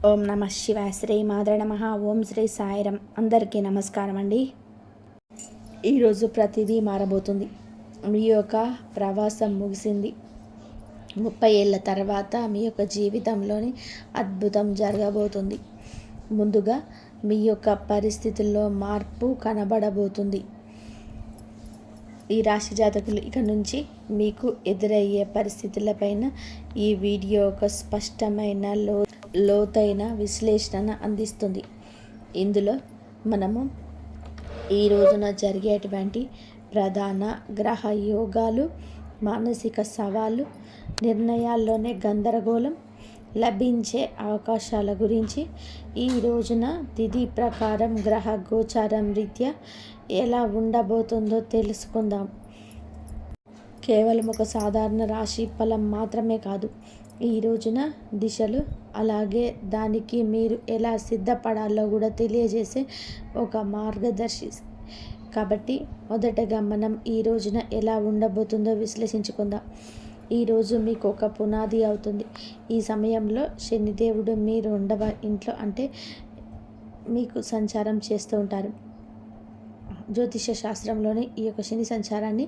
ఓం నమ శివాయ. శ్రీ మాధవ నమ. ఓం శ్రీ సాయిరం. అందరికీ నమస్కారం అండి. ఈరోజు ప్రతిదీ మారబోతుంది. మీ యొక్క ప్రవాసం ముగిసింది. 30 ఏళ్ళ తర్వాత మీ యొక్క జీవితంలోని అద్భుతం జరగబోతుంది. ముందుగా మీ యొక్క పరిస్థితుల్లో మార్పు కనబడబోతుంది. ఈ రాశి జాతకులు ఇక నుంచి మీకు ఎదురయ్యే పరిస్థితులపైన ఈ వీడియో ఒక స్పష్టమైన లోతైన విశ్లేషణ అందిస్తుంది. ఇందులో మనము ఈ రోజున జరిగేటువంటి ప్రధాన గ్రహ యోగాలు, మానసిక సవాళ్ళు, నిర్ణయాల్లోనే గందరగోళం, లభించే అవకాశాల గురించి, ఈ రోజున తిథి ప్రకారం గ్రహ గోచారం రీత్యా ఎలా ఉండబోతుందో తెలుసుకుందాం. కేవలం ఒక సాధారణ రాశి ఫలం మాత్రమే కాదు, ఈ రోజున దిశలు, అలాగే దానికి మీరు ఎలా సిద్ధపడాలో కూడా తెలియజేసే ఒక మార్గదర్శి. కాబట్టి మొదటగా మనం ఈ రోజున ఎలా ఉండబోతుందో విశ్లేషించుకుందాం. ఈరోజు మీకు ఒక పునాది అవుతుంది. ఈ సమయంలో శనిదేవుడు మీ 2వ ఇంట్లో, అంటే మీకు సంచారం చేస్తూ ఉంటారు. జ్యోతిష శాస్త్రంలోని ఈ యొక్క శని సంచారాన్ని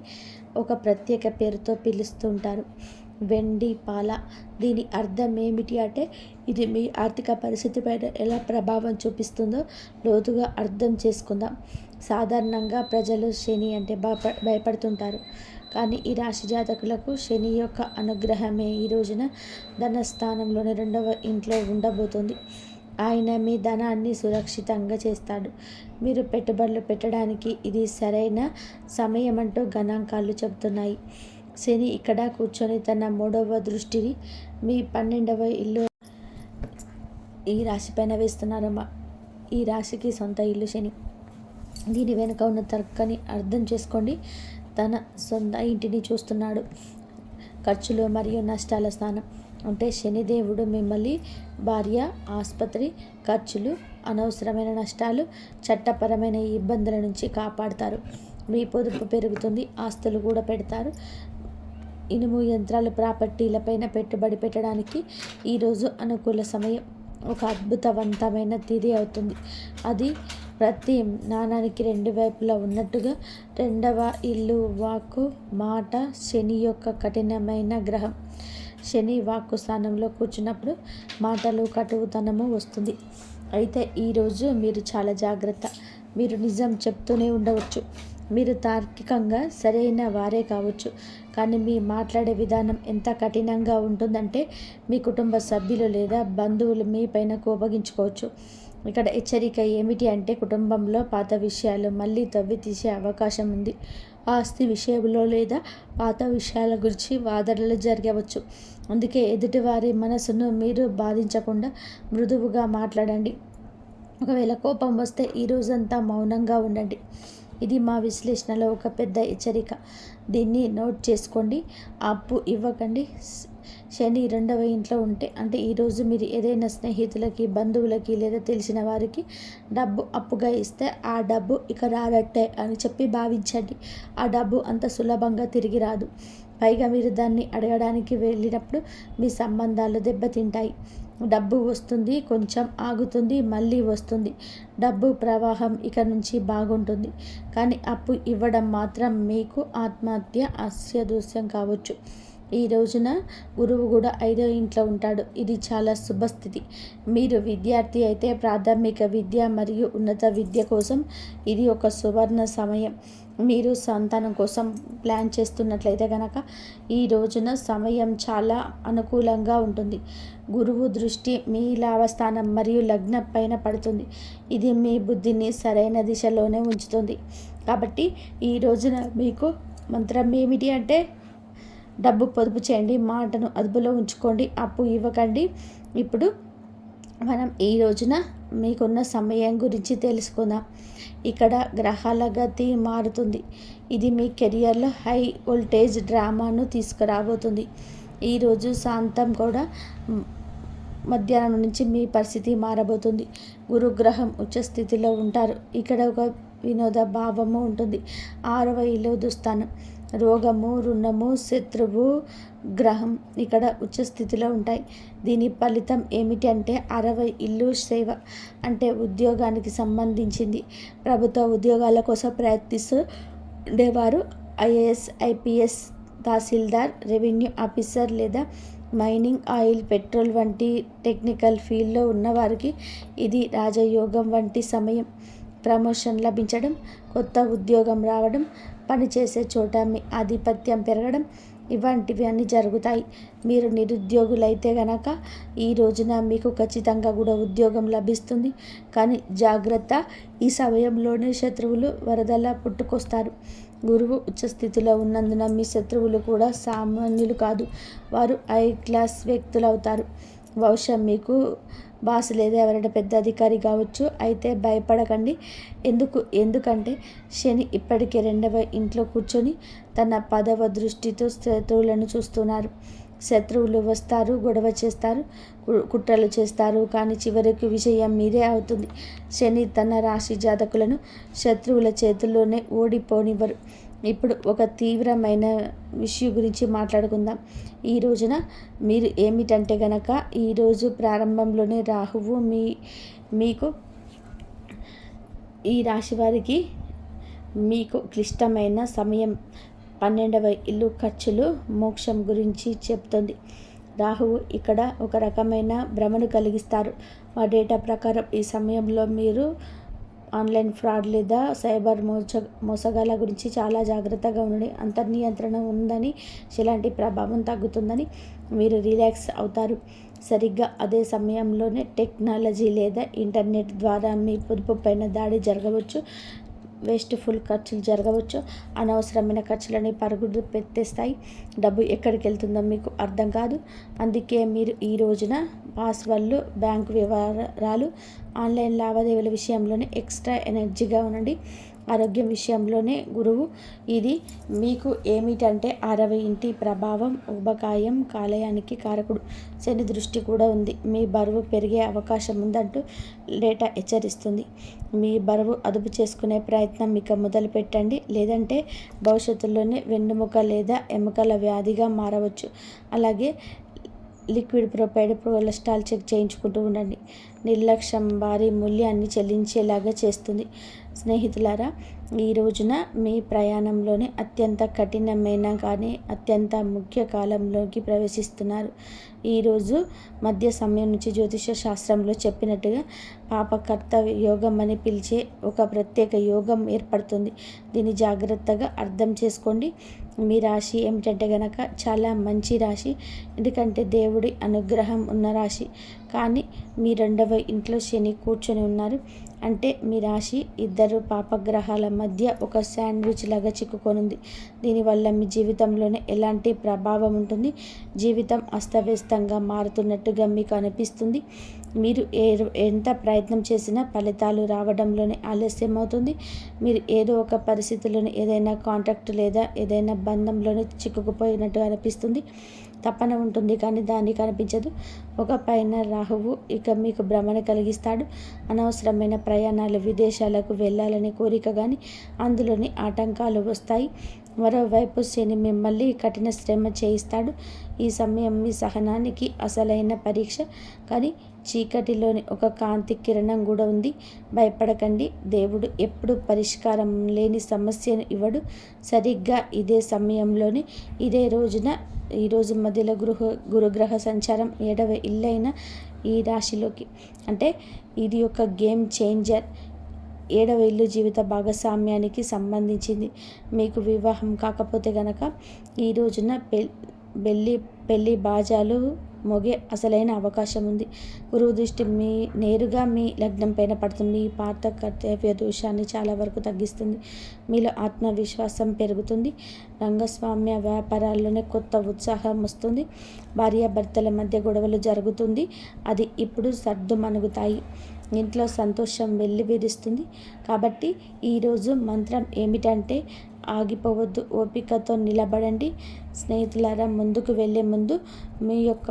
ఒక ప్రత్యేక పేరుతో పిలుస్తూ ఉంటారు, వెండి పాల. దీని అర్థం ఏమిటి అంటే, ఇది మీ ఆర్థిక పరిస్థితిపైన ఎలా ప్రభావం చూపిస్తుందో లోతుగా అర్థం చేసుకుందాం. సాధారణంగా ప్రజలు శని అంటే భయపడుతుంటారు, కానీ ఈ రాశి జాతకులకు శని యొక్క అనుగ్రహమే ఈ రోజున ధనస్థానంలోని 2వ ఇంట్లో ఉండబోతుంది. ఆయన మీ ధనాన్ని సురక్షితంగా చేస్తాడు. మీరు పెట్టుబడులు పెట్టడానికి ఇది సరైన సమయం అంటూ గణాంకాలు చెబుతున్నాయి. శని ఇక్కడ కూర్చొని తన 3వ దృష్టిని మీ 12వ ఇల్లు ఈ రాశిపైన వేస్తున్నారు. ఈ రాశికి సొంత ఇల్లు శని. దీని వెనుక ఉన్న తర్కాన్ని అర్థం చేసుకోండి. తన సొంత ఇంటిని చూస్తున్నాడు. ఖర్చులు మరియు నష్టాల స్థానం అంటే శనిదేవుడు మిమ్మల్ని భార్య, ఆసుపత్రి ఖర్చులు, అనవసరమైన నష్టాలు, చట్టపరమైన ఇబ్బందుల నుంచి కాపాడతారు. మీ పొదుపు పెరుగుతుంది, ఆస్తులు కూడా పెడతారు. ఇనుము, యంత్రాలు, ప్రాపర్టీలపైన పెట్టుబడి పెట్టడానికి ఈరోజు అనుకూల సమయం. ఒక అద్భుతవంతమైన తిథి అవుతుంది. అది ప్రతి నాణానికి 2 వైపులా ఉన్నట్టుగా 2వ ఇల్లు, వాక్కు, మాట. శని యొక్క కఠినమైన గ్రహం. శని వాక్కు స్థానంలో కూర్చున్నప్పుడు మాటలు, కటువుతనము వస్తుంది. అయితే ఈరోజు మీరు చాలా జాగ్రత్త. మీరు నిజం చెప్తూనే ఉండవచ్చు. మీరు తార్కికంగా సరైన వారే కావచ్చు, కానీ మీ మాట్లాడే విధానం ఎంత కఠినంగా ఉంటుందంటే మీ కుటుంబ సభ్యులు లేదా బంధువులు మీ పైన కోపగించుకోవచ్చు. ఇక్కడ హెచ్చరిక ఏమిటి అంటే, కుటుంబంలో పాత విషయాలు మళ్ళీ తవ్వి తీసే అవకాశం ఉంది. ఆస్తి విషయంలో లేదా పాత విషయాల గురించి వాదనలు జరగవచ్చు. అందుకే ఎదుటివారి మనసును మీరు బాధించకుండా మృదువుగా మాట్లాడండి. ఒకవేళ కోపం వస్తే ఈ రోజంతా మౌనంగా ఉండండి. ఇది మా విశ్లేషణలో ఒక పెద్ద హెచ్చరిక. దీన్ని నోట్ చేసుకోండి. అప్పు ఇవ్వకండి. శని 2వ ఇంట్లో ఉంటే, అంటే ఈరోజు మీరు ఏదైనా స్నేహితులకి, బంధువులకి లేదా తెలిసిన వారికి డబ్బు అప్పుగా ఇస్తే ఆ డబ్బు ఇక రానట్టే అని చెప్పి భావించండి. ఆ డబ్బు అంత సులభంగా తిరిగి రాదు. పైగా మీరు దాన్ని అడగడానికి వెళ్ళినప్పుడు మీ సంబంధాలు దెబ్బతింటాయి. డబ్బు వస్తుంది, కొంచెం ఆగుతుంది, మళ్ళీ వస్తుంది. డబ్బు ప్రవాహం ఇక నుంచి బాగుంటుంది, కానీ అప్పు ఇవ్వడం మాత్రం మీకు ఆత్మహత్య, అస్యదోషం కావచ్చు. ఈ రోజున గురువు కూడా 5వ ఇంట్లో ఉంటాడు. ఇది చాలా శుభస్థితి. మీరు విద్యార్థి అయితే ప్రాథమిక విద్య మరియు ఉన్నత విద్య కోసం ఇది ఒక సువర్ణ సమయం. మీరు సంతానం కోసం ప్లాన్ చేస్తున్నట్లయితే కనుక ఈ రోజున సమయం చాలా అనుకూలంగా ఉంటుంది. గురువు దృష్టి మీ లాభస్థానం మరియు లగ్నం పైన పడుతుంది. ఇది మీ బుద్ధిని సరైన దిశలోనే ఉంచుతుంది. కాబట్టి ఈ రోజున మీకు మంత్రం ఏమిటి అంటే, డబ్బు పొదుపు చేయండి, మాటను అదుపులో ఉంచుకోండి, అప్పు ఇవ్వకండి. ఇప్పుడు మనం ఈ రోజున మీకున్న సమయం గురించి తెలుసుకుందాం. ఇక్కడ గ్రహాల గతి మారుతుంది. ఇది మీ కెరియర్లో హై వోల్టేజ్ డ్రామాను తీసుకురాబోతుంది. ఈరోజు శాంతం కూడా మధ్యాహ్నం నుంచి మీ పరిస్థితి మారబోతుంది. గురుగ్రహం ఉచ్చ స్థితిలో ఉంటారు. ఇక్కడ ఒక వినోద భావము ఉంటుంది. 6వ ఇల్లు దుస్థానం. రోగము, రుణము, శత్రువు గ్రహం ఇక్కడ ఉచ్చ స్థితిలో ఉంటాయి. దీని ఫలితం ఏమిటి అంటే 60 ఇల్లు సేవ అంటే ఉద్యోగానికి సంబంధించింది. ప్రభుత్వ ఉద్యోగాల కోసం ప్రయత్నిస్తూ ఉండేవారు, ఐఏఎస్, ఐపీఎస్, తహసీల్దార్, రెవెన్యూ ఆఫీసర్ లేదా మైనింగ్, ఆయిల్, పెట్రోల్ వంటి టెక్నికల్ ఫీల్డ్లో ఉన్నవారికి ఇది రాజయోగం వంటి సమయం. ప్రమోషన్ లభించడం, కొత్త ఉద్యోగం రావడం, పనిచేసే చోట మీ ఆధిపత్యం పెరగడం ఇలాంటివి అన్నీ జరుగుతాయి. మీరు నిరుద్యోగులైతే గనక ఈ రోజున మీకు ఖచ్చితంగా కూడా ఉద్యోగం లభిస్తుంది. కానీ జాగ్రత్త, ఈ సమయంలోనే శత్రువులు వరదలా పుట్టుకొస్తారు. గురువు ఉచ్చస్థితిలో ఉన్నందున మీ శత్రువులు కూడా సామాన్యులు కాదు, వారు హై క్లాస్ వ్యక్తులు అవుతారు. బహుశా మీకు బాస్ లేదా ఎవరైనా పెద్ద అధికారి కావచ్చు. అయితే భయపడకండి. ఎందుకంటే శని ఇప్పటికే 2వ ఇంట్లో కూర్చొని తన 10వ దృష్టితో శత్రువులను చూస్తున్నారు. శత్రువులు వస్తారు, గొడవ చేస్తారు, కుట్రలు చేస్తారు, కానీ చివరికి విజయం మీదే అవుతుంది. శని తన రాశి జాతకులను శత్రువుల చేతుల్లోనే ఓడిపోనివ్వరు. ఇప్పుడు ఒక తీవ్రమైన విషయం గురించి మాట్లాడుకుందాం. ఈ రోజున మీరు ఏమిటంటే గనక ఈరోజు ప్రారంభంలోనే రాహువు మీకు ఈ రాశి వారికి మీకు క్లిష్టమైన సమయం. 12వ ఇల్లు ఖర్చులు, మోక్షం గురించి చెప్తుంది. రాహువు ఇక్కడ ఒక రకమైన భ్రమను కలిగిస్తారు. మా డేటా ప్రకారం ఈ సమయంలో మీరు ఆన్లైన్ ఫ్రాడ్ లేదా సైబర్ మోసగాల గురించి చాలా జాగ్రత్తగా ఉండండి. అంతర్నియంత్రణ ఉందని, ఎలాంటి ప్రభావం తగ్గుతుందని మీరు రిలాక్స్ అవుతారు. సరిగ్గా అదే సమయంలోనే టెక్నాలజీ లేదా ఇంటర్నెట్ ద్వారా మీ పొదుపు పైన దాడి జరగవచ్చు. వేస్ట్ఫుల్ ఖర్చులు జరగవచ్చు. అనవసరమైన ఖర్చులని పరుగులు పెట్టేస్తాయి. డబ్బు ఎక్కడికి వెళ్తుందో మీకు అర్థం కాదు. అందుకే మీరు ఈ రోజున పాస్వర్డ్లు, బ్యాంకు వ్యవహారాలు, ఆన్లైన్ లావాదేవీల విషయంలోనే ఎక్స్ట్రా ఎనర్జీగా ఉండండి. ఆరోగ్యం విషయంలోనే గురువు ఇది మీకు ఏమిటంటే 60 ఇంటి ప్రభావం, ఉబకాయం, కాలేయానికి కారకుడు. శని దృష్టి కూడా ఉంది. మీ బరువు పెరిగే అవకాశం ఉందంటూ డేటా హెచ్చరిస్తుంది. మీ బరువు అదుపు చేసుకునే ప్రయత్నం ఇక మొదలు పెట్టండి. లేదంటే భవిష్యత్తులోనే వెన్నుముక లేదా ఎముకల వ్యాధిగా మారవచ్చు. అలాగే లిక్విడ్ ప్రొవైడ్ కొలెస్ట్రాల్ చెక్ చేయించుకుంటూ ఉండండి. నిర్లక్ష్యం భారీ మూల్యాన్ని చెల్లించేలాగా చేస్తుంది. స్నేహితులారా, ఈ రోజున మీ ప్రయాణంలోనే అత్యంత కఠినమైన కానీ అత్యంత ముఖ్య కాలంలోకి ప్రవేశిస్తున్నారు. ఈరోజు మధ్య సమయం నుంచి జ్యోతిష శాస్త్రంలో చెప్పినట్టుగా పాపకర్త యోగం అని పిలిచే ఒక ప్రత్యేక యోగం ఏర్పడుతుంది. దీన్ని జాగ్రత్తగా అర్థం చేసుకోండి. మీ రాశి ఏమిటంటే గనక చాలా మంచి రాశి, ఎందుకంటే దేవుడి అనుగ్రహం ఉన్న రాశి. కానీ మీ 2వ ఇంట్లో శని కూర్చొని ఉన్నారు అంటే మీ రాశి 2 పాపగ్రహాల మధ్య ఒక శాండ్విచ్ లాగా చిక్కుకొనుంది. దీనివల్ల మీ జీవితంలోనే ఎలాంటి ప్రభావం ఉంటుంది? జీవితం అస్తవ్యస్తంగా మారుతున్నట్టుగా మీకు అనిపిస్తుంది. మీరు ఎంత ప్రయత్నం చేసినా ఫలితాలు రావడంలోనే ఆలస్యం అవుతుంది. మీరు ఏదో ఒక పరిస్థితిలోనే ఏదైనా కాంట్రాక్ట్ లేదా ఏదైనా బంధంలోనే చిక్కుకుపోయినట్టు అనిపిస్తుంది. తపన ఉంటుంది కానీ దాన్ని కనిపించదు. ఒక పైన రాహువు ఇక మీకు భ్రమణ కలిగిస్తాడు. అనవసరమైన ప్రయాణాలు, విదేశాలకు వెళ్ళాలనే కోరిక కానీ అందులోని ఆటంకాలు వస్తాయి. మరోవైపు శని మిమ్మల్ని కఠిన శ్రమ చేయిస్తాడు. ఈ సమయం మీ సహనానికి అసలైన పరీక్ష. కానీ చీకటిలోని ఒక కాంతి కిరణం కూడా ఉంది. భయపడకండి. దేవుడు ఎప్పుడు పరిష్కారం లేని సమస్యను ఇవ్వడు. సరిగ్గా ఇదే సమయంలోనే ఇదే రోజున ఈరోజు మధ్యలో గురుగ్రహ సంచారం 7వ ఇల్లైన ఈ రాశిలోకి, అంటే ఇది ఒక గేమ్ చేంజర్. 7వ ఇల్లు జీవిత భాగస్వామ్యానికి సంబంధించింది. మీకు వివాహం కాకపోతే గనక ఈ రోజున పెళ్ళి బాజాలు మోగే అసలైన అవకాశం ఉంది. గురువు దృష్టి నేరుగా మీ లగ్నం పైన పడుతుంది. మీ పాత కర్తవ్య దోషాన్ని చాలా వరకు తగ్గిస్తుంది. మీలో ఆత్మవిశ్వాసం పెరుగుతుంది. రంగస్వామ్య వ్యాపారాల్లోనే కొత్త ఉత్సాహం వస్తుంది. భార్యాభర్తల మధ్య గొడవలు జరుగుతుంది, అది ఇప్పుడు సర్దుమణుగుతాయి. ఇంట్లో సంతోషం వెల్లివిరుస్తుంది. కాబట్టి ఈరోజు మంత్రం ఏమిటంటే ఆగిపోవద్దు, ఓపికతో నిలబడండి. స్నేహితులారా, ముందుకు వెళ్ళే ముందు మీ యొక్క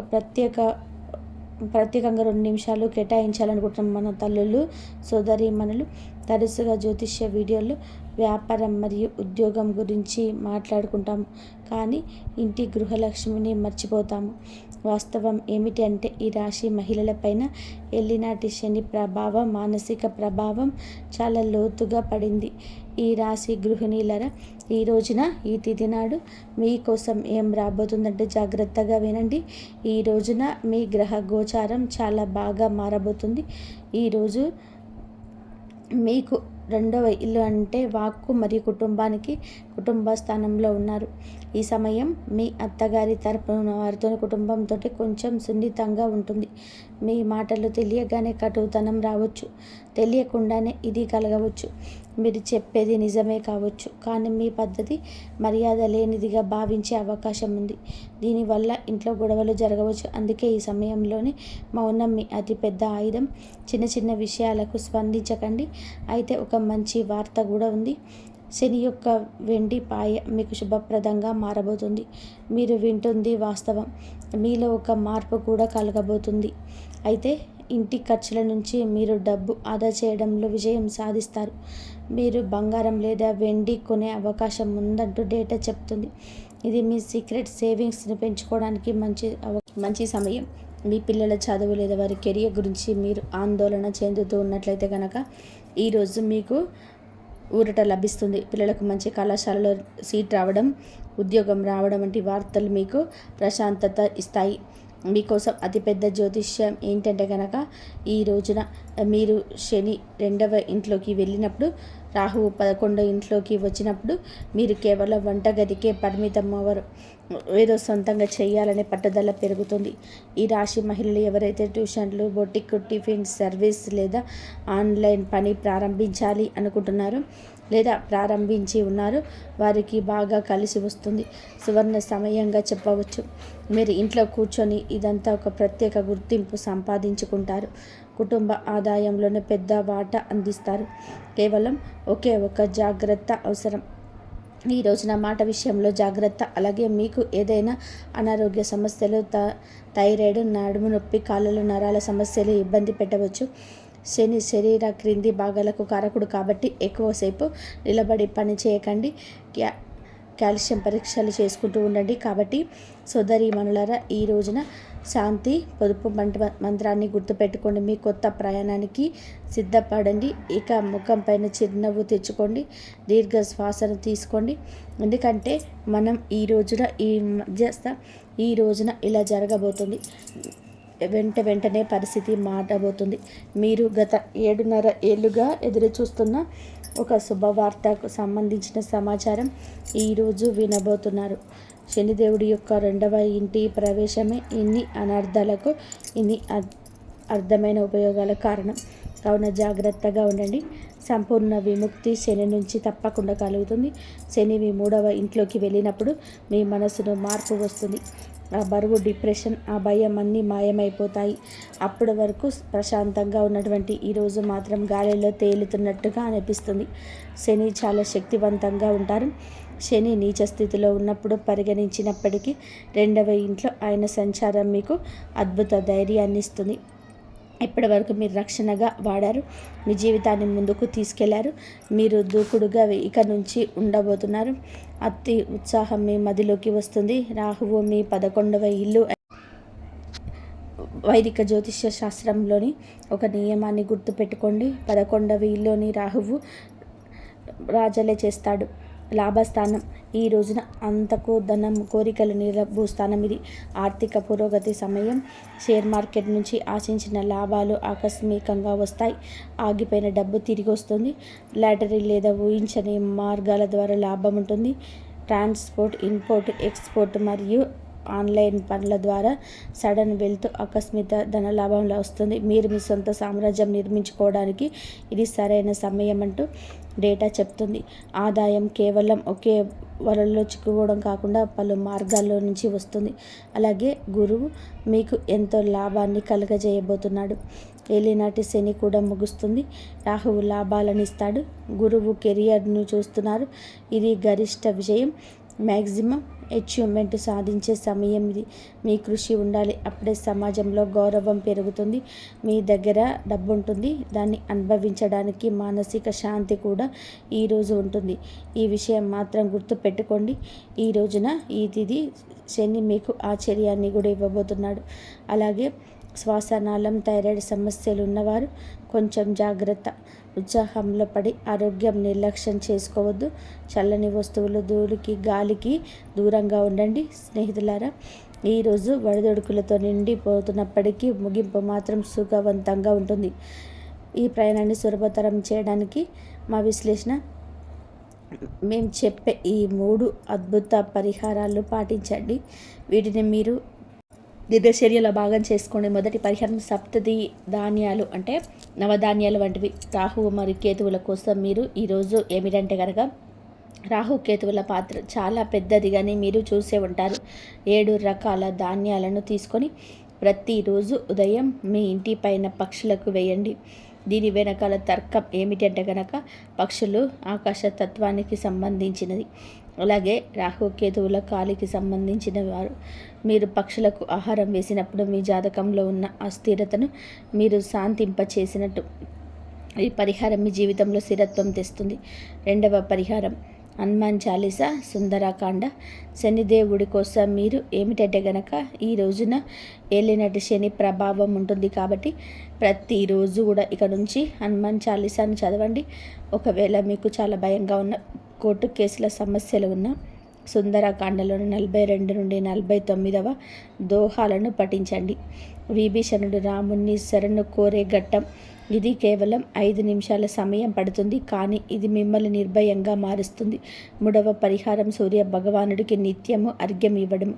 ప్రత్యేకంగా 2 నిమిషాలు కేటాయించాలనుకుంటున్నాం. మన తల్లులు, సోదరీమణులు తరచుగా జ్యోతిష్య వీడియోల్లో వ్యాపారం మరియు ఉద్యోగం గురించి మాట్లాడుకుంటాము, కానీ ఇంటి గృహలక్ష్మిని మర్చిపోతాము. వాస్తవం ఏమిటి అంటే ఈ రాశి మహిళలపైన ఏలినాటి శని ప్రభావం, మానసిక ప్రభావం చాలా లోతుగా పడింది. ఈ రాశి గృహిణీలరా, ఈ రోజున ఈ తిథి నాడు మీకోసం ఏం రాబోతుందంటే జాగ్రత్తగా వినండి. ఈ రోజున మీ గ్రహ గోచారం చాలా బాగా మారబోతుంది. ఈరోజు మీకు రెండవ ఇల్లు అంటే వాక్కు మరియు కుటుంబ స్థానంలో ఉన్నారు. ఈ సమయం మీ అత్తగారి తరపున వారితో కుటుంబంతో కొంచెం సున్నితంగా ఉంటుంది. మీ మాటలు తెలియగానే కటుతనం రావచ్చు, తెలియకుండానే ఇది కలగవచ్చు. మీరు చెప్పేది నిజమే కావచ్చు, కానీ మీ పద్ధతి మర్యాద లేనిదిగా భావించే అవకాశం ఉంది. దీనివల్ల ఇంట్లో గొడవలు జరగవచ్చు. అందుకే ఈ సమయంలోనే మౌనం మీ అతిపెద్ద ఆయుధం. చిన్న చిన్న విషయాలకు స్పందించకండి. అయితే ఒక మంచి వార్త కూడా ఉంది. శని యొక్క వెండి పాయ మీకు శుభప్రదంగా మారబోతుంది. మీరు వింటుంది వాస్తవం. మీలో ఒక మార్పు కూడా కలగబోతుంది. అయితే ఇంటి ఖర్చుల నుంచి మీరు డబ్బు ఆదా చేయడంలో విజయం సాధిస్తారు. మీరు బంగారం లేదా వెండి కొనే అవకాశం ఉందంటూ డేటా చెప్తుంది. ఇది మీ సీక్రెట్ సేవింగ్స్ని పెంచుకోవడానికి మంచి సమయం. మీ పిల్లల చదువు లేదా వారి కెరియర్ గురించి మీరు ఆందోళన చెందుతూ ఉన్నట్లయితే కనుక ఈరోజు మీకు ఊరట లభిస్తుంది. పిల్లలకు మంచి కళాశాలలో సీట్ రావడం, ఉద్యోగం రావడం వంటి వార్తలు మీకు ప్రశాంతత ఇస్తాయి. మీకోసం అతిపెద్ద జ్యోతిష్యం ఏంటంటే కనుక ఈ రోజున మీరు శని 2వ ఇంట్లోకి వెళ్ళినప్పుడు, రాహువు 11వ ఇంట్లోకి వచ్చినప్పుడు మీరు కేవలం వంటగదికే పరిమితం అవ్వరు. ఏదో సొంతంగా చేయాలనే పట్టుదల పెరుగుతుంది. ఈ రాశి మహిళలు ఎవరైతే ట్యూషన్లు, బొటిక్, టిఫిన్ సర్వీస్ లేదా ఆన్లైన్ పని ప్రారంభించాలి అనుకుంటున్నారో లేదా ప్రారంభించి ఉన్నారు, వారికి బాగా కలిసి వస్తుంది. సువర్ణ సమయంగా చెప్పవచ్చు. మీరు ఇంట్లో కూర్చొని ఇదంతా ఒక ప్రత్యేక గుర్తింపు సంపాదించుకుంటారు. కుటుంబ ఆదాయంలోనే పెద్ద వాటా అందిస్తారు. కేవలం ఒకే ఒక జాగ్రత్త అవసరం. ఈ రోజున మాట విషయంలో జాగ్రత్త. అలాగే మీకు ఏదైనా అనారోగ్య సమస్యలు, థైరాయిడ్, నడుము నొప్పి, కాళ్ళలో నరాల సమస్యలు ఇబ్బంది పెట్టవచ్చు. శని శరీర క్రింది భాగాలకు కారకుడు కాబట్టి ఎక్కువసేపు నిలబడి పని చేయకండి. కాల్షియం పరీక్షలు చేసుకుంటూ ఉండండి. కాబట్టి సోదరీమణులారా, ఈ రోజున శాంతి పొదుపు మంత్రాన్ని గుర్తుపెట్టుకోండి. మీ కొత్త ప్రయాణానికి సిద్ధపడండి. ఇక ముఖం పైన చిరునవ్వు తెచ్చుకోండి. దీర్ఘ శ్వాసను తీసుకోండి. ఎందుకంటే మనం ఈ రోజున ఇలా జరగబోతుంది. వెంటనే పరిస్థితి మారబోతుంది. మీరు గత 7.5 ఏళ్ళుగా ఎదురు చూస్తున్న ఒక శుభవార్తకు సంబంధించిన సమాచారం ఈరోజు వినబోతున్నారు. శనిదేవుడి యొక్క 2వ ఇంటి ప్రవేశమే ఇన్ని అనర్థాలకు, ఇన్ని అర్థమైన ఉపయోగాలకు కారణం. కావున జాగ్రత్తగా ఉండండి. సంపూర్ణ విముక్తి శని నుంచి తప్పకుండా కలుగుతుంది. శని మీ 3వ ఇంట్లోకి వెళ్ళినప్పుడు మీ మనసులో మార్పు వస్తుంది. ఆ బరువు, డిప్రెషన్, ఆ భయం అన్నీ మాయమైపోతాయి. అప్పటి వరకు ప్రశాంతంగా ఉన్నటువంటి ఈరోజు మాత్రం గాలిలో తేలుతున్నట్టుగా అనిపిస్తుంది. శని చాలా శక్తివంతంగా ఉంటారు. శని నీచ స్థితిలో ఉన్నప్పుడు పరిగణించినప్పటికీ 2వ ఇంట్లో ఆయన సంచారం మీకు అద్భుత ధైర్యాన్ని ఇస్తుంది. ఇప్పటి వరకు మీరు రక్షణగా వాడారు. మీ జీవితాన్ని ముందుకు తీసుకెళ్లారు. మీరు దూకుడుగా ఇక నుంచి ఉండబోతున్నారు. అతి ఉత్సాహం మీ మదిలోకి వస్తుంది. రాహువు మీ 11వ ఇల్లు. వైదిక జ్యోతిష్య శాస్త్రంలోని ఒక నియమాన్ని గుర్తుపెట్టుకోండి. 11వ ఇల్లుని రాహువు రాజలే చేస్తాడు. లాభస్థానం. ఈ రోజున అంతకు ధనం, కోరికలు నిలబు స్థానం ఇది. ఆర్థిక పురోగతి సమయం. షేర్ మార్కెట్ నుంచి ఆశించిన లాభాలు ఆకస్మికంగా వస్తాయి. ఆగిపోయిన డబ్బు తిరిగి వస్తుంది. లాటరీ లేదా ఊహించని మార్గాల ద్వారా లాభం ఉంటుంది. ట్రాన్స్పోర్ట్, ఇంపోర్ట్, ఎక్స్పోర్ట్ మరియు ఆన్లైన్ పనుల ద్వారా సడన్ వెల్త్, ఆకస్మిక ధనలాభంలో వస్తుంది. మీరు మీ సొంత సామ్రాజ్యం నిర్మించుకోవడానికి ఇది సరైన సమయం అంటూ డేటా చెప్తుంది. ఆదాయం కేవలం ఒకే వలలో చిక్కుకోవడం కాకుండా పలు మార్గాల్లో నుంచి వస్తుంది. అలాగే గురువు మీకు ఎంతో లాభాన్ని కలుగజేయబోతున్నాడు. ఏలినాటి శని కూడా ముగుస్తుంది. రాహువు లాభాలను ఇస్తాడు. గురువు కెరియర్ను చూస్తున్నారు. ఇది గరిష్ట విజయం. మ్యాక్సిమం అచీవ్మెంట్ సాధించే సమయం ఇది. మీ కృషి ఉండాలి, అప్పుడే సమాజంలో గౌరవం పెరుగుతుంది. మీ దగ్గర డబ్బు ఉంటుంది, దాన్ని అనుభవించడానికి మానసిక శాంతి కూడా ఈరోజు ఉంటుంది. ఈ విషయం మాత్రం గుర్తుపెట్టుకోండి. ఈ రోజున ఈ తిథి శని మీకు ఆశ్చర్యాన్ని కూడా ఇవ్వబోతున్నాడు. అలాగే శ్వాసనాళం థైరాయిడ్ సమస్యలు ఉన్నవారు కొంచెం జాగ్రత్త. ఉత్సాహంలో పడి ఆరోగ్యం నిర్లక్ష్యం చేసుకోవద్దు. చల్లని వస్తువులు, ధూళికి, గాలికి దూరంగా ఉండండి. స్నేహితులారా, ఈరోజు వడిదొడుకులతో నిండిపోతున్నప్పటికీ ముగింపు మాత్రం సుఖవంతంగా ఉంటుంది. ఈ ప్రయాణాన్ని సులభతరం చేయడానికి మా విశ్లేషణ, మేము చెప్పే ఈ 3 అద్భుత పరిహారాలు పాటించండి. వీటిని మీరు దినచర్యలో భాగం చేసుకోండి. మొదటి పరిహారం సప్తది ధాన్యాలు అంటే నవధాన్యాలు వంటివి. రాహువు మరియు కేతువుల కోసం మీరు ఈరోజు ఏమిటంటే కనుక, రాహు కేతువుల పాత్ర చాలా పెద్దదిగానే మీరు చూసే ఉంటారు. 7 రకాల ధాన్యాలను తీసుకొని ప్రతిరోజు ఉదయం మీ ఇంటి పైన పక్షులకు వేయండి. దీని వెనకాల తర్కం ఏమిటంటే కనుక, పక్షులు ఆకాశ తత్వానికి సంబంధించినది. అలాగే రాహుకేతువుల కాలికి సంబంధించిన వారు. మీరు పక్షులకు ఆహారం వేసినప్పుడు మీ జాతకంలో ఉన్న అస్థిరతను మీరు శాంతింపచేసినట్టు. ఈ పరిహారం మీ జీవితంలో స్థిరత్వం తెస్తుంది. రెండవ పరిహారం హనుమాన్ చాలీసా సుందరకాండ. శనిదేవుడి కోసం మీరు ఏమిటంటే గనక, ఈ రోజున ఏలినటి శని ప్రభావం ఉంటుంది కాబట్టి ప్రతిరోజు కూడా ఇక నుంచి హనుమాన్ చాలీసాను చదవండి. ఒకవేళ మీకు చాలా భయంగా ఉన్న, కోర్టు కేసుల సమస్యలు ఉన్న, సుందరకాండలోని 42 నుండి 49వ దోహాలను పఠించండి. విభీషణుడు రాముణ్ణి శరణు కోరే ఘట్టం ఇది. కేవలం 5 నిమిషాల సమయం పడుతుంది, కానీ ఇది మిమ్మల్ని నిర్భయంగా మారుస్తుంది. 3వ పరిహారం సూర్య భగవానుడికి నిత్యము అర్ఘ్యం ఇవ్వడం.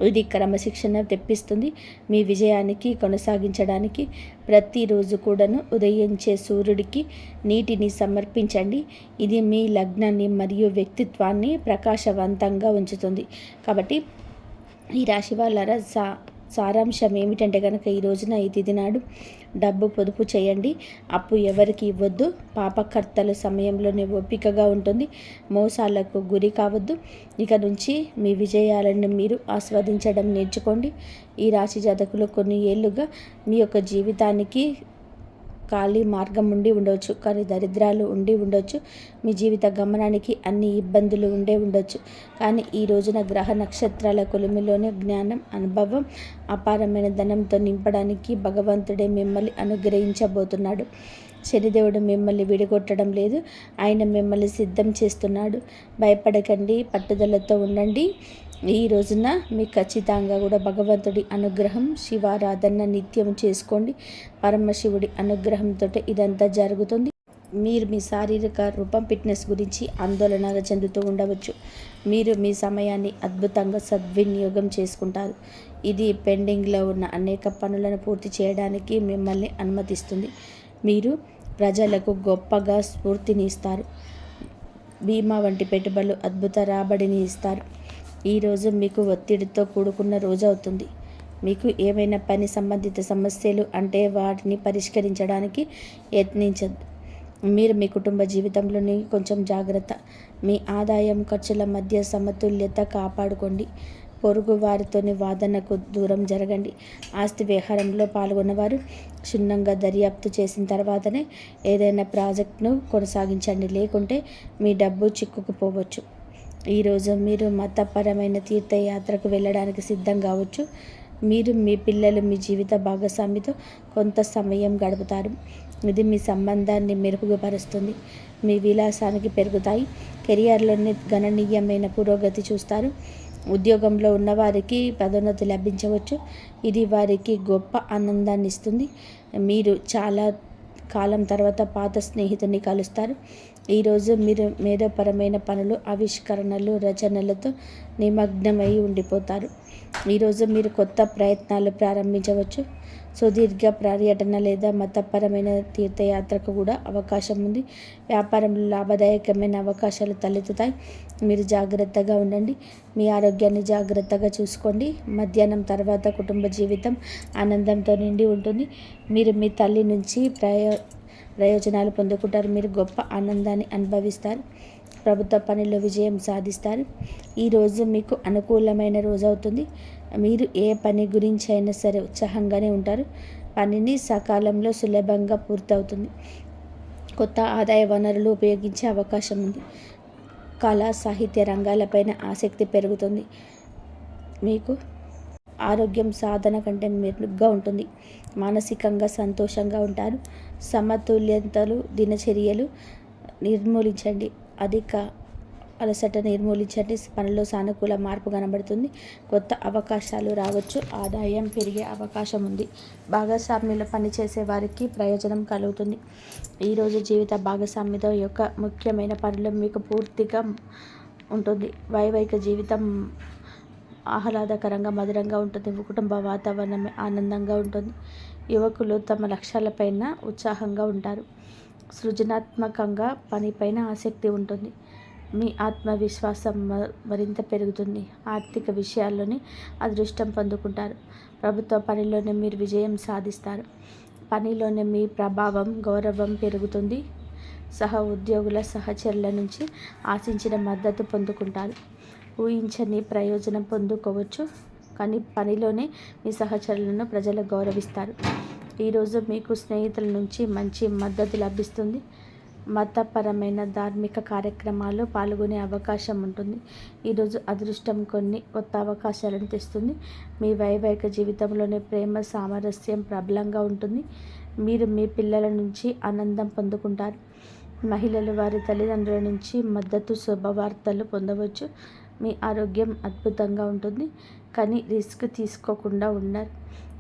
ఇది క్రమశిక్షణ తెప్పిస్తుంది. మీ విజయానికి కొనసాగించడానికి ప్రతిరోజు కూడాను ఉదయించే సూర్యుడికి నీటిని సమర్పించండి. ఇది మీ లగ్నాన్ని మరియు వ్యక్తిత్వాన్ని ప్రకాశవంతంగా ఉంచుతుంది. కాబట్టి ఈ రాశి వాళ్ళ సారాంశం ఏమిటంటే కనుక, ఈ రోజున ఈ తిథి నాడు డబ్బు పొదుపు చేయండి. అప్పు ఎవరికి ఇవ్వద్దు. పాపకర్తల సమయంలోనే ఓపికగా ఉంటుంది. మోసాలకు గురి కావద్దు. ఇక నుంచి మీ విజయాలను మీరు ఆస్వాదించడం నేర్చుకోండి. ఈ రాశి జాతకులు కొన్ని ఏళ్ళుగా మీ యొక్క జీవితానికి ఖాళీ మార్గం ఉండి ఉండవచ్చు, కానీ దరిద్రాలు ఉండి ఉండొచ్చు. మీ జీవిత గమనానికి అన్ని ఇబ్బందులు ఉండొచ్చు. కానీ ఈ రోజున గ్రహ నక్షత్రాల కొలిమిలోనే జ్ఞానం, అనుభవం, అపారమైన ధనంతో నింపడానికి భగవంతుడే మిమ్మల్ని అనుగ్రహించబోతున్నాడు. శనిదేవుడు మిమ్మల్ని విడగొట్టడం లేదు, ఆయన మిమ్మల్ని సిద్ధం చేస్తున్నాడు. భయపడకండి, పట్టుదలతో ఉండండి. ఈ రోజున మీకు ఖచ్చితంగా కూడా భగవంతుడి అనుగ్రహం, శివారాధన నిత్యం చేసుకోండి. పరమశివుడి అనుగ్రహంతో ఇదంతా జరుగుతుంది. మీరు మీ శారీరక రూపం, ఫిట్నెస్ గురించి ఆందోళన చెందుతూ ఉండవచ్చు. మీరు మీ సమయాన్ని అద్భుతంగా సద్వినియోగం చేసుకుంటారు. ఇది పెండింగ్లో ఉన్న అనేక పనులను పూర్తి చేయడానికి మిమ్మల్ని అనుమతిస్తుంది. మీరు ప్రజలకు గొప్పగా స్ఫూర్తిని ఇస్తారు. బీమా వంటి పెట్టుబడులు అద్భుత రాబడిని ఇస్తారు. ఈరోజు మీకు ఒత్తిడితో కూడుకున్న రోజు అవుతుంది. మీకు ఏమైనా పని సంబంధిత సమస్యలు అంటే వాటిని పరిష్కరించడానికి యత్నించద్దు. మీరు మీ కుటుంబ జీవితంలోని కొంచెం జాగ్రత్త. మీ ఆదాయం ఖర్చుల మధ్య సమతుల్యత కాపాడుకోండి. పొరుగు వారితోని వాదనకు దూరం జరగండి. ఆస్తి వ్యవహారంలో పాల్గొన్నవారు క్షుణ్ణంగా దర్యాప్తు చేసిన తర్వాతనే ఏదైనా ప్రాజెక్టును కొనసాగించండి, లేకుంటే మీ డబ్బు చిక్కుకుపోవచ్చు. ఈరోజు మీరు మతపరమైన తీర్థయాత్రకు వెళ్ళడానికి సిద్ధం కావచ్చు. మీరు మీ పిల్లలు మీ జీవిత భాగస్వామితో కొంత సమయం గడుపుతారు. ఇది మీ సంబంధాన్ని మెరుగుపరుస్తుంది. మీ విలాసానికి పెరుగుతాయి. కెరియర్లోని గణనీయమైన పురోగతి చూస్తారు. ఉద్యోగంలో ఉన్నవారికి పదోన్నతి లభించవచ్చు. ఇది వారికి గొప్ప ఆనందాన్ని ఇస్తుంది. మీరు చాలా కాలం తర్వాత పాత స్నేహితుని కలుస్తారు. ఈరోజు మీరు మేధోపరమైన పనులు, ఆవిష్కరణలు, రచనలతో నిమగ్నమై ఉండిపోతారు. ఈరోజు మీరు కొత్త ప్రయత్నాలు ప్రారంభించవచ్చు. సుదీర్ఘ పర్యటన లేదా మతపరమైన తీర్థయాత్రకు కూడా అవకాశం ఉంది. వ్యాపారంలో లాభదాయకమైన అవకాశాలు తలెత్తుతాయి. మీరు జాగ్రత్తగా ఉండండి. మీ ఆరోగ్యాన్ని జాగ్రత్తగా చూసుకోండి. మధ్యాహ్నం తర్వాత కుటుంబ జీవితం ఆనందంతో నిండి ఉంటుంది. మీరు మీ తల్లి నుంచి ప్రయోజనాలు పొందుకుంటారు. మీరు గొప్ప ఆనందాన్ని అనుభవిస్తారు. ప్రభుత్వ పనిలో విజయం సాధిస్తారు. ఈరోజు మీకు అనుకూలమైన రోజు అవుతుంది. మీరు ఏ పని గురించి అయినా సరే ఉత్సాహంగానే ఉంటారు. పనిని సకాలంలో సులభంగా పూర్తవుతుంది. కొత్త ఆదాయ వనరులు ఉపయోగించే అవకాశం ఉంది. కళా సాహిత్య రంగాలపైన ఆసక్తి పెరుగుతుంది. మీకు ఆరోగ్యం సాధన కంటే మెరుగ్గా ఉంటుంది. మానసికంగా సంతోషంగా ఉంటారు. సమతుల్యతలు దినచర్యలు నిర్మూలించండి. అధిక అలసట నిర్మూలించండి. పనిలో సానుకూల మార్పు కనబడుతుంది. కొత్త అవకాశాలు రావచ్చు. ఆదాయం పెరిగే అవకాశం ఉంది. భాగస్వామ్యంలో పనిచేసే వారికి ప్రయోజనం కలుగుతుంది. ఈరోజు జీవిత భాగస్వామ్యత యొక్క ముఖ్యమైన పనులు మీకు పూర్తిగా ఉంటుంది. వైవాహిక జీవితం ఆహ్లాదకరంగా మధురంగా ఉంటుంది. కుటుంబ వాతావరణం ఆనందంగా ఉంటుంది. యువకులు తమ లక్ష్యాలపైన ఉత్సాహంగా ఉంటారు. సృజనాత్మకంగా పనిపైన ఆసక్తి ఉంటుంది. మీ ఆత్మవిశ్వాసం మరింత పెరుగుతుంది. ఆర్థిక విషయాల్లోని అదృష్టం పొందుకుంటారు. ప్రభుత్వ పనిలోనే మీరు విజయం సాధిస్తారు. పనిలోనే మీ ప్రభావం గౌరవం పెరుగుతుంది. సహ ఉద్యోగుల సహచరుల నుంచి ఆశించిన మద్దతు పొందుకుంటారు. ఊహించని ప్రయోజనం పొందుకోవచ్చు. కానీ పనిలోనే మీ సహచరులను ప్రజలు గౌరవిస్తారు. ఈరోజు మీకు స్నేహితుల నుంచి మంచి మద్దతు లభిస్తుంది. మతపరమైన ధార్మిక కార్యక్రమాల్లో పాల్గొనే అవకాశం ఉంటుంది. ఈరోజు అదృష్టం కొన్ని కొత్త అవకాశాలను తెస్తుంది. మీ వైవాహిక జీవితంలోని ప్రేమ సామరస్యం ప్రబలంగా ఉంటుంది. మీరు మీ పిల్లల నుంచి ఆనందం పొందుకుంటారు. మహిళలు వారి తల్లిదండ్రుల నుంచి మద్దతు శుభవార్తలు పొందవచ్చు. మీ ఆరోగ్యం అద్భుతంగా ఉంటుంది. కానీ రిస్క్ తీసుకోకుండా ఉన్నారు.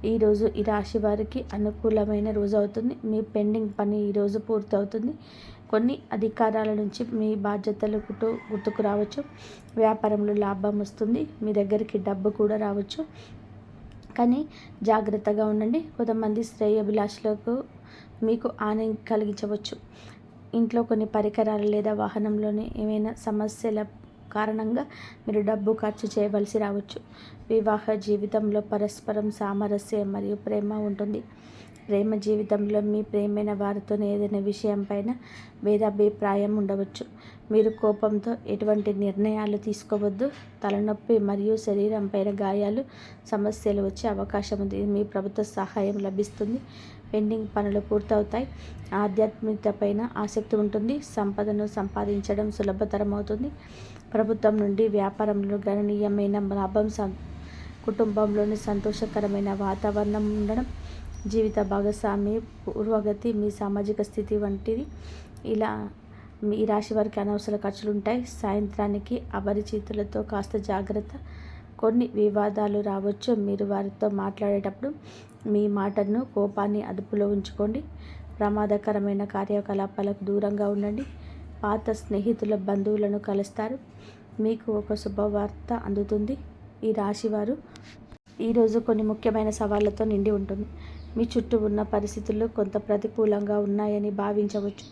ఈరోజు ఈ రాశి వారికి అనుకూలమైన రోజు అవుతుంది. మీ పెండింగ్ పని ఈరోజు పూర్తవుతుంది. కొన్ని అధికారాల నుంచి మీ బాధ్యతలు గుర్తుకు రావచ్చు. వ్యాపారంలో లాభం వస్తుంది. మీ దగ్గరికి డబ్బు కూడా రావచ్చు. కానీ జాగ్రత్తగా ఉండండి. కొంతమంది శ్రేయోభిలాషులకు మీకు హాని కలిగించవచ్చు. ఇంట్లో కొన్ని పరికరాలు లేదా వాహనంలోని ఏమైనా సమస్యల కారణంగా మీరు డబ్బు ఖర్చు చేయవలసి రావచ్చు. వివాహ జీవితంలో పరస్పరం సామరస్యం మరియు ప్రేమ ఉంటుంది. ప్రేమ జీవితంలో మీ ప్రేమైన వారితో ఏదైనా విషయంపైన భేదాభిప్రాయం ఉండవచ్చు. మీరు కోపంతో ఎటువంటి నిర్ణయాలు తీసుకోవద్దు. తలనొప్పి మరియు శరీరంపైన గాయాలు సమస్యలు వచ్చే అవకాశం ఉంది. మీ ప్రభుత్వ సహాయం లభిస్తుంది. పెండింగ్ పనులు పూర్తవుతాయి. ఆధ్యాత్మికతపైన ఆసక్తి ఉంటుంది. సంపదను సంపాదించడం సులభతరం అవుతుంది. ప్రభుత్వం నుండి వ్యాపారంలో గణనీయమైన లాభం, కుటుంబంలోని సంతోషకరమైన వాతావరణం ఉండడం, జీవిత భాగస్వామి పూర్వగతి, మీ సామాజిక స్థితి వంటిది. ఇలా మీ రాశి వారికి అనవసర ఖర్చులు ఉంటాయి. సాయంత్రానికి అపరిచితులతో కాస్త జాగ్రత్త. కొన్ని వివాదాలు రావచ్చు. మీరు వారితో మాట్లాడేటప్పుడు మీ మాటను కోపాన్ని అదుపులో ఉంచుకోండి. ప్రమాదకరమైన కార్యకలాపాలకు దూరంగా ఉండండి. పాత స్నేహితుల బంధువులను కలుస్తారు. మీకు ఒక శుభవార్త అందుతుంది. ఈ రాశివారు ఈరోజు కొన్ని ముఖ్యమైన సవాళ్లతో నిండి ఉంటుంది. మీ చుట్టూ ఉన్న పరిస్థితులు కొంత ప్రతికూలంగా ఉన్నాయని భావించవచ్చు.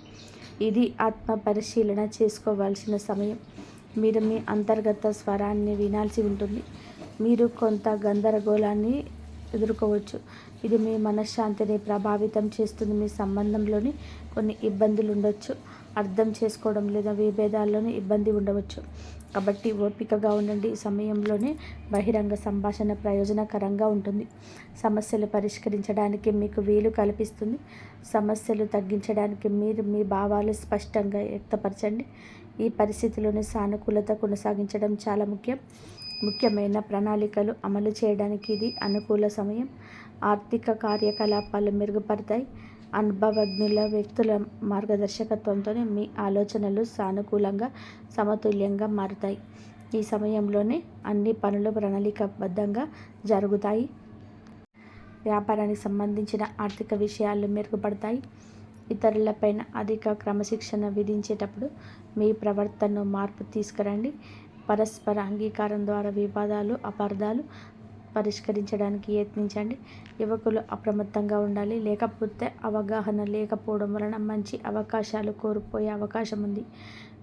ఇది ఆత్మ పరిశీలన చేసుకోవాల్సిన సమయం. మీరు మీ అంతర్గత స్వరాన్ని వినాల్సి ఉంటుంది. మీరు కొంత గందరగోళాన్ని ఎదుర్కోవచ్చు. ఇది మీ మనశ్శాంతిని ప్రభావితం చేస్తుంది. మీ సంబంధంలోని కొన్ని ఇబ్బందులు ఉండవచ్చు. అర్థం చేసుకోవడం లేదా విభేదాల్లోని ఇబ్బంది ఉండవచ్చు. కాబట్టి ఓపికగా ఉండండి. ఈ సమయంలోనే బహిరంగ సంభాషణ ప్రయోజనకరంగా ఉంటుంది. సమస్యలు పరిష్కరించడానికి మీకు వీలు కల్పిస్తుంది. సమస్యలు తగ్గించడానికి మీరు మీ భావాలు స్పష్టంగా వ్యక్తపరచండి. ఈ పరిస్థితిలోని సానుకూలత కొనసాగించడం చాలా ముఖ్యం. ముఖ్యమైన ప్రణాళికలు అమలు చేయడానికి ఇది అనుకూల సమయం. ఆర్థిక కార్యకలాపాలు మెరుగుపడతాయి. అనుభవజ్ఞుల వ్యక్తుల మార్గదర్శకత్వంతో మీ ఆలోచనలు సానుకూలంగా సమతుల్యంగా మారుతాయి. ఈ సమయంలోనే అన్ని పనులు ప్రణాళికాబద్ధంగా జరుగుతాయి. వ్యాపారానికి సంబంధించిన ఆర్థిక విషయాలు మెరుగుపడతాయి. ఇతరులపైన అధిక క్రమశిక్షణ విధించేటప్పుడు మీ ప్రవర్తనలో మార్పు తీసుకురండి. పరస్పర అంగీకారం ద్వారా వివాదాలు, అపార్థాలు పరిష్కరించడానికి యత్నించండి. యువకులు అప్రమత్తంగా ఉండాలి. లేకపోతే అవగాహన లేకపోవడం వలన మంచి అవకాశాలు కోల్పోయే అవకాశం ఉంది.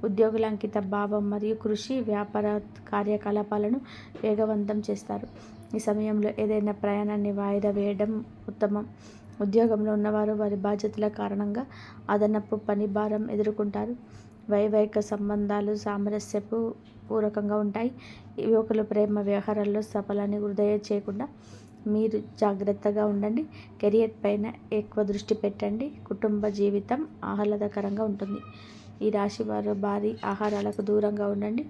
ఉద్యోగుల అంకిత భావం మరియు కృషి వ్యాపార కార్యకలాపాలను వేగవంతం చేస్తారు. ఈ సమయంలో ఏదైనా ప్రయాణాన్ని వాయిదా వేయడం ఉత్తమం. ఉద్యోగంలో ఉన్నవారు వారి బాధ్యతల కారణంగా అదనపు పని భారం ఎదుర్కొంటారు. వైవాహిక సంబంధాలు సామరస్యపు పూర్వకంగా ఉంటాయి. యువకులు ప్రేమ వ్యవహారాల్లో సఫలాన్ని వృధా చేయకుండా మీరు జాగ్రత్తగా ఉండండి. కెరియర్ పైన ఎక్కువ దృష్టి పెట్టండి. కుటుంబ జీవితం ఆహ్లాదకరంగా ఉంటుంది. ఈ రాశి వారు భారీ ఆహారాలకు దూరంగా ఉండండి.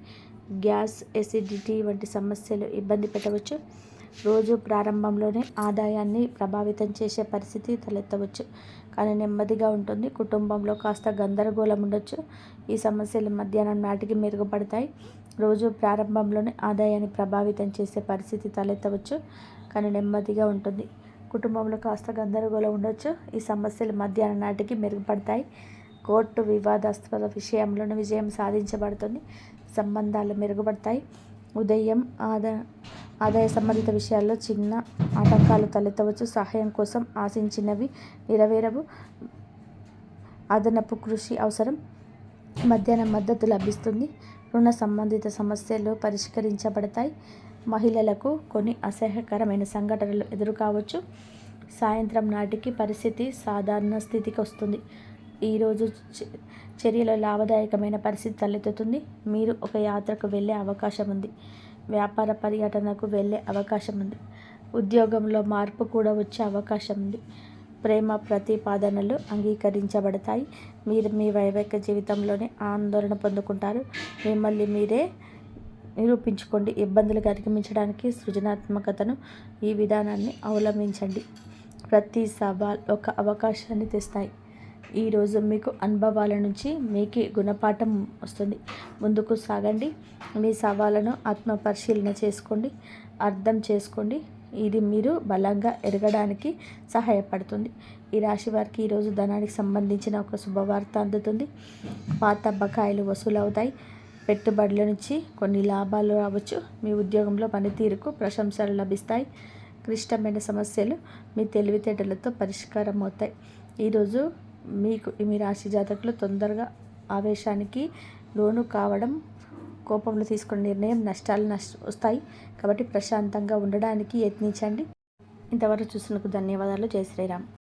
గ్యాస్, ఎసిడిటీ వంటి సమస్యలు ఇబ్బంది పెట్టవచ్చు. రోజు ప్రారంభంలోనే ఆదాయాన్ని ప్రభావితం చేసే పరిస్థితి తలెత్తవచ్చు, కానీ నెమ్మదిగా ఉంటుంది. కుటుంబంలో కాస్త గందరగోళం ఉండొచ్చు. ఈ సమస్యలు మధ్యాహ్నం నాటికి మెరుగుపడతాయి. రోజు ప్రారంభంలోనే ఆదాయాన్ని ప్రభావితం చేసే పరిస్థితి తలెత్తవచ్చు, కానీ నెమ్మదిగా ఉంటుంది. కుటుంబంలో కాస్త గందరగోళం ఉండొచ్చు. ఈ సమస్యలు మధ్యాహ్నం నాటికి మెరుగుపడతాయి. కోర్టు వివాదాస్పద విషయంలోనూ విజయం సాధించబడుతుంది. సంబంధాలు మెరుగుపడతాయి. ఉదయం ఆదాయ సంబంధిత విషయాల్లో చిన్న ఆటంకాలు తలెత్తవచ్చు. సహాయం కోసం ఆశించినవి నెరవేరవు. అదనపు కృషి అవసరం. మధ్యాహ్నం మద్దతు లభిస్తుంది. రుణ సంబంధిత సమస్యలు పరిష్కరించబడతాయి. మహిళలకు కొన్ని అసహ్యకరమైన సంఘటనలు ఎదురుకావచ్చు. సాయంత్రం నాటికి పరిస్థితి సాధారణ స్థితికి వస్తుంది. ఈరోజు చర్యలో లాభదాయకమైన పరిస్థితి తలెత్తుతుంది. మీరు ఒక యాత్రకు వెళ్ళే అవకాశం ఉంది. వ్యాపార పర్యటనకు వెళ్ళే అవకాశం ఉంది. ఉద్యోగంలో మార్పు కూడా వచ్చే అవకాశం ఉంది. ప్రేమ ప్రతిపాదనలు అంగీకరించబడతాయి. మీరు మీ వైవాహిక జీవితంలోనే ఆందోళన పొందుకుంటారు. మిమ్మల్ని మీరే నిరూపించుకోండి. ఇబ్బందులు అధిగమించడానికి సృజనాత్మకతను ఈ విధానాన్ని అవలంబించండి. ప్రతి సవాల్ ఒక అవకాశాన్ని తెస్తాయి. ఈరోజు మీకు అనుభవాల నుంచి మీకు గుణపాఠం వస్తుంది. ముందుకు సాగండి. మీ సవాళ్ళను ఆత్మపరిశీలన చేసుకోండి, అర్థం చేసుకోండి. ఇది మీరు బలంగా ఎదగడానికి సహాయపడుతుంది. ఈ రాశి వారికి ఈరోజు ధనానికి సంబంధించిన ఒక శుభవార్త అందుతుంది. పాత బకాయిలు వసూలవుతాయి. పెట్టుబడుల నుంచి కొన్ని లాభాలు రావచ్చు. మీ ఉద్యోగంలో పనితీరుకు ప్రశంసలు లభిస్తాయి. క్లిష్టమైన సమస్యలు మీ తెలివితేటలతో పరిష్కారం అవుతాయి. ఈరోజు మీకు మీ రాశి జాతకులు తొందరగా ఆవేశానికి లోను కావడం, కోపంలో తీసుకునే నిర్ణయం నష్టాలు వస్తాయి. కాబట్టి ప్రశాంతంగా ఉండడానికి యత్నించండి. ఇంతవరకు చూసినందుకు ధన్యవాదాలు. జై శ్రీరామ్.